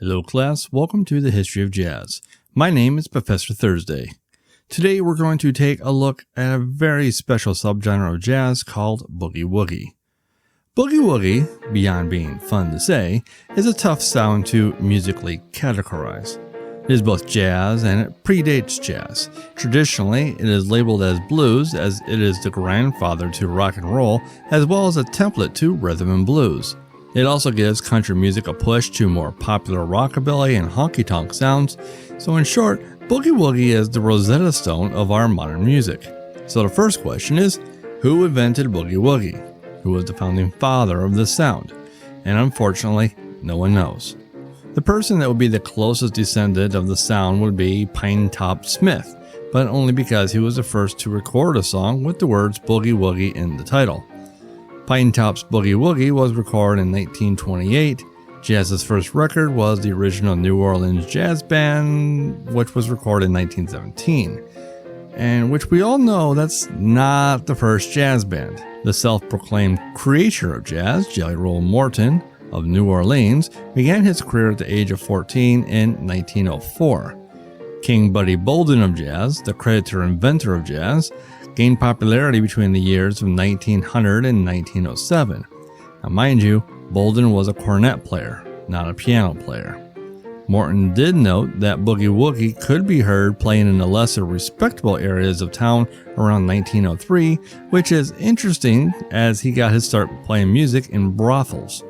Hello class, welcome to the History of Jazz. My name is Professor Thursday. Today we're going to take a look at a very special subgenre of jazz called Boogie Woogie. Boogie Woogie, beyond being fun to say, is a tough sound to musically categorize. It is both jazz and it predates jazz. Traditionally, it is labeled as blues as it is the grandfather to rock and roll as well as a template to rhythm and blues. It also gives country music a push to more popular rockabilly and honky-tonk sounds, so in short, Boogie Woogie is the Rosetta Stone of our modern music. So the first question is, who invented Boogie Woogie? Who was the founding father of this sound? And unfortunately, no one knows. The person that would be the closest descendant of the sound would be Pinetop Smith, but only because he was the first to record a song with the words Boogie Woogie in the title. Pinetop's Boogie Woogie was recorded in 1928. Jazz's first record was the original New Orleans Jazz Band, which was recorded in 1917. And which we all know that's not the first jazz band. The self-proclaimed creator of jazz, Jelly Roll Morton of New Orleans, began his career at the age of 14 in 1904. King Buddy Bolden of jazz, the creditor inventor of jazz, gained popularity between the years of 1900 and 1907. Now mind you, Bolden was a cornet player, not a piano player. Morton did note that Boogie Woogie could be heard playing in the lesser respectable areas of town around 1903, which is interesting as he got his start playing music in brothels.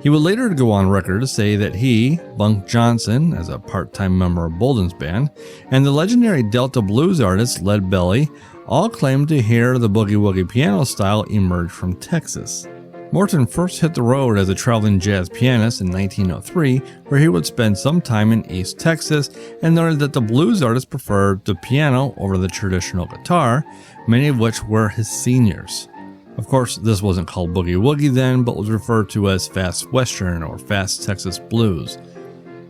He would later go on record to say that he, Bunk Johnson, as a part-time member of Bolden's band, and the legendary Delta blues artist Lead Belly all claimed to hear the Boogie Woogie piano style emerge from Texas. Morton first hit the road as a traveling jazz pianist in 1903, where he would spend some time in East Texas and noted that the blues artists preferred the piano over the traditional guitar, many of which were his seniors. Of course, this wasn't called Boogie Woogie then, but was referred to as Fast Western or Fast Texas Blues.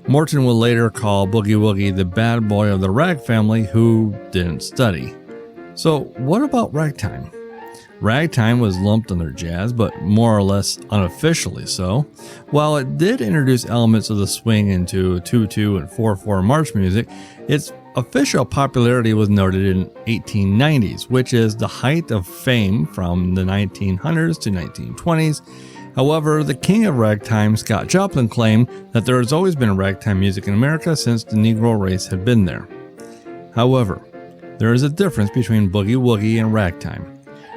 Morton would later call Boogie Woogie the bad boy of the rag family who didn't study. So what about ragtime? Ragtime was lumped under jazz, but more or less unofficially so. While it did introduce elements of the swing into 2/2 and 4/4 march music, its official popularity was noted in 1890s, which is the height of fame from the 1900s to 1920s. However, the king of ragtime, Scott Joplin, claimed that there has always been ragtime music in America since the Negro race had been there. However, there is a difference between Boogie Woogie and ragtime.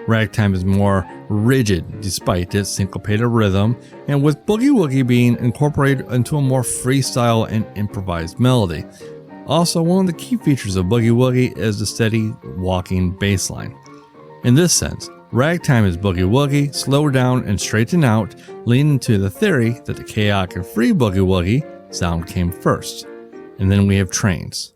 Ragtime is more rigid despite its syncopated rhythm, and with Boogie Woogie being incorporated into a more freestyle and improvised melody. Also, one of the key features of Boogie Woogie is the steady walking bass line. In this sense, ragtime is Boogie Woogie, slowed down and straightened out, leading to the theory that the chaotic and free Boogie Woogie sound came first. And then we have trains.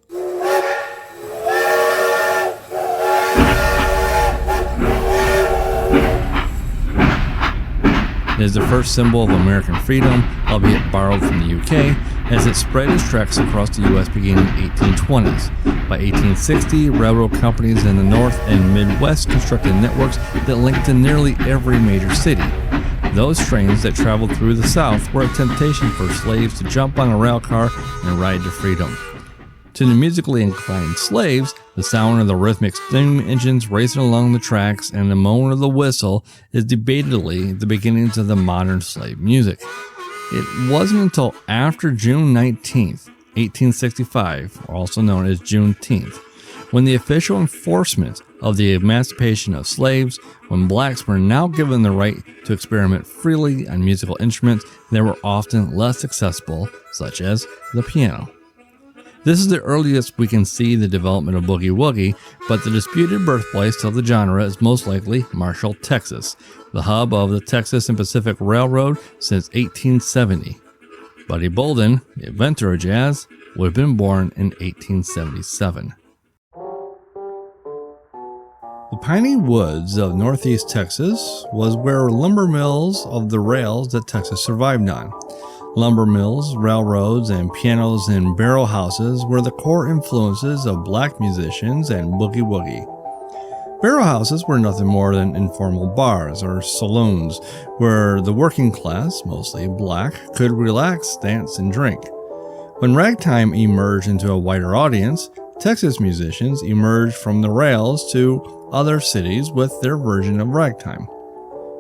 It is the first symbol of American freedom, albeit borrowed from the UK, as it spread its tracks across the US beginning in the 1820s. By 1860, railroad companies in the North and Midwest constructed networks that linked to nearly every major city. Those trains that traveled through the South were a temptation for slaves to jump on a rail car and ride to freedom. To the musically inclined slaves, the sound of the rhythmic steam engines racing along the tracks and the moan of the whistle is debatedly the beginnings of the modern slave music. It wasn't until after June 19th, 1865, or also known as Juneteenth, when the official enforcement of the emancipation of slaves, when blacks were now given the right to experiment freely on musical instruments that were often less accessible, such as the piano. This is the earliest we can see the development of Boogie Woogie, but the disputed birthplace of the genre is most likely Marshall, Texas, the hub of the Texas and Pacific Railroad since 1870. Buddy Bolden, the inventor of jazz, would have been born in 1877. The piney woods of northeast Texas was where lumber mills of the rails that Texas survived on. Lumber mills, railroads, and pianos and barrel houses were the core influences of black musicians and Boogie Woogie. Barrel houses were nothing more than informal bars or saloons where the working class, mostly black, could relax, dance, and drink. When ragtime emerged into a wider audience, Texas musicians emerged from the rails to other cities with their version of ragtime.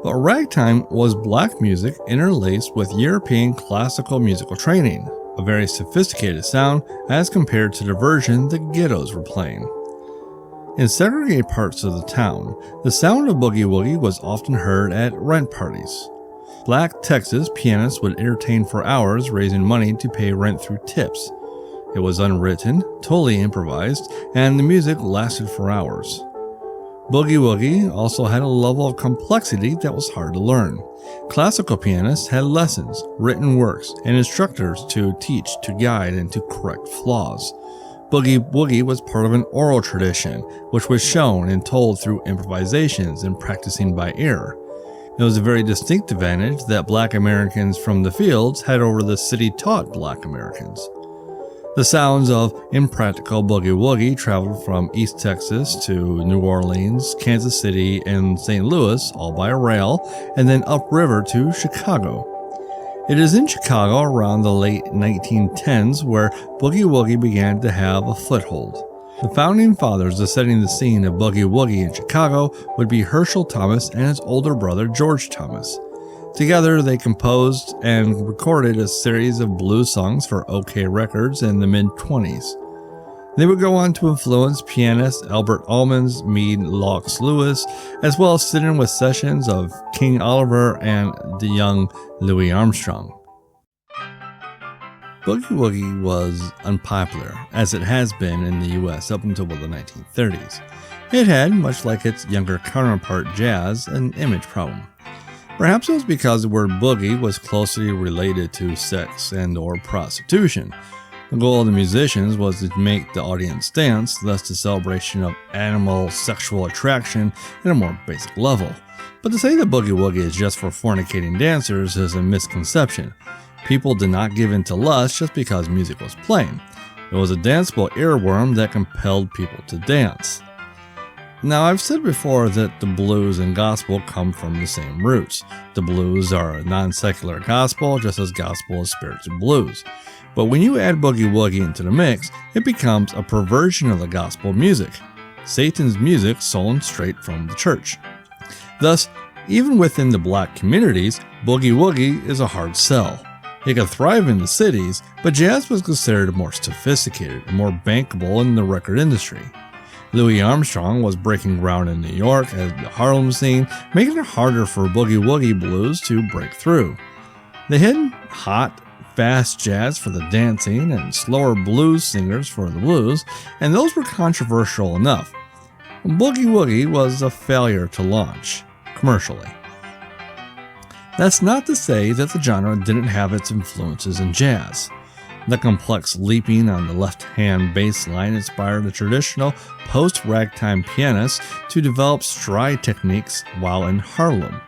But ragtime was black music interlaced with European classical musical training, a very sophisticated sound as compared to the version the ghettos were playing. In segregated parts of the town, the sound of boogie woogie was often heard at rent parties. Black Texas pianists would entertain for hours, raising money to pay rent through tips. It was unwritten, totally improvised, and the music lasted for hours. Boogie woogie also had a level of complexity that was hard to learn. Classical pianists had lessons, written works, and instructors to teach, to guide, and to correct flaws. Boogie woogie was part of an oral tradition, which was shown and told through improvisations and practicing by ear. It was a very distinct advantage that black Americans from the fields had over the city-taught black Americans. The sounds of impractical boogie woogie traveled from East Texas to New Orleans, Kansas City, and St. Louis, all by rail, and then upriver to Chicago. It is in Chicago around the late 1910s where boogie woogie began to have a foothold. The founding fathers of setting the scene of boogie woogie in Chicago would be Herschel Thomas and his older brother George Thomas. Together, they composed and recorded a series of blues songs for OK Records in the mid-20s. They would go on to influence pianists Albert Almonds, Meade Laux Lewis, as well as sit in with sessions of King Oliver and the young Louis Armstrong. Boogie woogie was unpopular, as it has been in the US up until the 1930s. It had, much like its younger counterpart jazz, an image problem. Perhaps it was because the word boogie was closely related to sex and or prostitution. The goal of the musicians was to make the audience dance, thus the celebration of animal sexual attraction at a more basic level. But to say that boogie woogie is just for fornicating dancers is a misconception. People did not give in to lust just because music was playing. It was a danceable earworm that compelled people to dance. Now, I've said before that the blues and gospel come from the same roots. The blues are a non-secular gospel, just as gospel is spiritual blues. But when you add boogie woogie into the mix, it becomes a perversion of the gospel music. Satan's music stolen straight from the church. Thus, even within the black communities, boogie woogie is a hard sell. It could thrive in the cities, but jazz was considered more sophisticated and more bankable in the record industry. Louis Armstrong was breaking ground in New York at the Harlem scene, making it harder for boogie woogie blues to break through. They had hot, fast jazz for the dancing and slower blues singers for the blues, and those were controversial enough. Boogie woogie was a failure to launch, commercially. That's not to say that the genre didn't have its influences in jazz. The complex leaping on the left-hand bass line inspired the traditional post-ragtime pianists to develop stride techniques while in Harlem.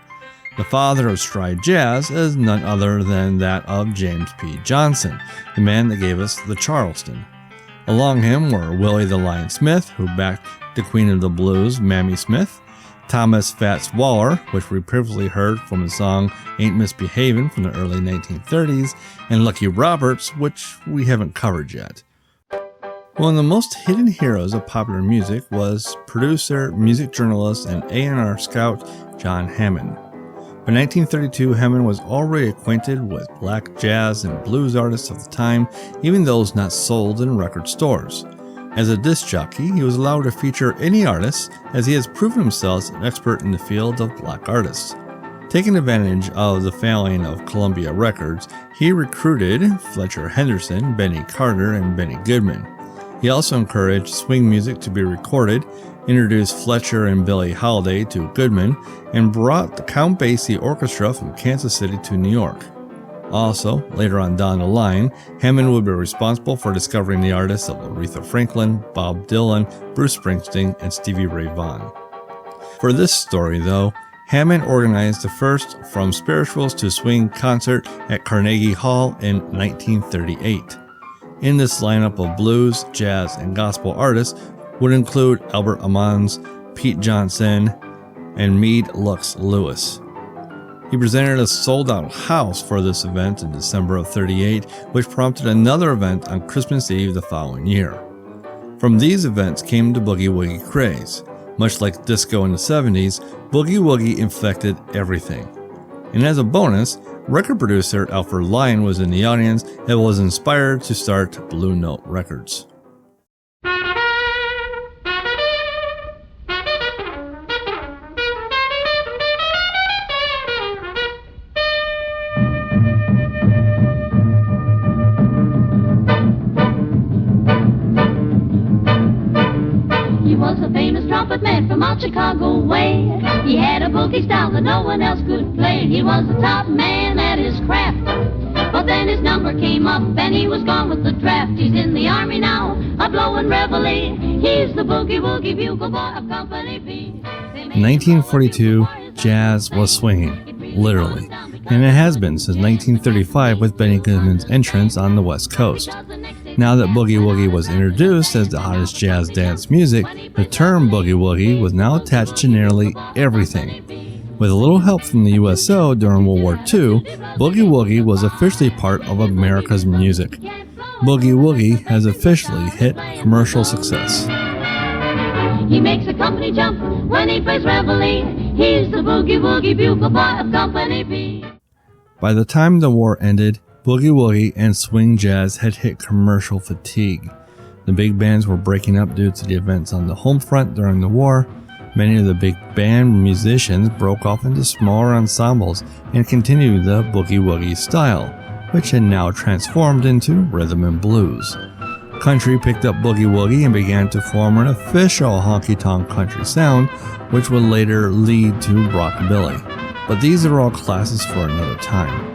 The father of stride jazz is none other than that of James P. Johnson, the man that gave us the Charleston. Along him were Willie the Lion Smith, who backed the Queen of the Blues, Mamie Smith, Thomas Fats Waller, which we previously heard from the song Ain't Misbehavin' from the early 1930s, and Lucky Roberts, which we haven't covered yet. One of the most hidden heroes of popular music was producer, music journalist, and A&R scout John Hammond. By 1932, Hammond was already acquainted with black jazz and blues artists of the time, even those not sold in record stores. As a disc jockey, he was allowed to feature any artist, as he has proven himself an expert in the field of black artists. Taking advantage of the failing of Columbia Records, he recruited Fletcher Henderson, Benny Carter, and Benny Goodman. He also encouraged swing music to be recorded, introduced Fletcher and Billie Holiday to Goodman, and brought the Count Basie Orchestra from Kansas City to New York. Also, later on down the line, Hammond would be responsible for discovering the artists of Aretha Franklin, Bob Dylan, Bruce Springsteen, and Stevie Ray Vaughan. For this story, though, Hammond organized the first From Spirituals to Swing concert at Carnegie Hall in 1938. In this lineup of blues, jazz, and gospel artists would include Albert Ammons, Pete Johnson, and Meade Lux Lewis. He presented a sold-out house for this event in December of '38, which prompted another event on Christmas Eve the following year. From these events came the Boogie Woogie craze. Much like disco in the 70s, Boogie Woogie infected everything. And as a bonus, record producer Alfred Lion was in the audience and was inspired to start Blue Note Records. He was a famous trumpet man from out Chicago way. He had a boogie style that no one else could play. He was the top man at his craft. But then his number came up and he was gone with the draft. He's in the army now, a blowing reveille. He's the boogie woogie bugle boy of Company B. In 1942, jazz was swinging, literally, and it has been since 1935 with Benny Goodman's entrance on the West Coast. Now that Boogie Woogie was introduced as the hottest jazz dance music, the term Boogie Woogie was now attached to nearly everything. With a little help from the USO during World War II, Boogie Woogie was officially part of America's music. Boogie Woogie has officially hit commercial success. He makes a company jump when he plays reveille. He's the boogie woogie bugle boy of Company B. By the time the war ended, Boogie Woogie and swing jazz had hit commercial fatigue. The big bands were breaking up due to the events on the home front during the war. Many of the big band musicians broke off into smaller ensembles and continued the Boogie Woogie style, which had now transformed into rhythm and blues. Country picked up Boogie Woogie and began to form an official honky-tonk country sound, which would later lead to rockabilly. But these are all classes for another time.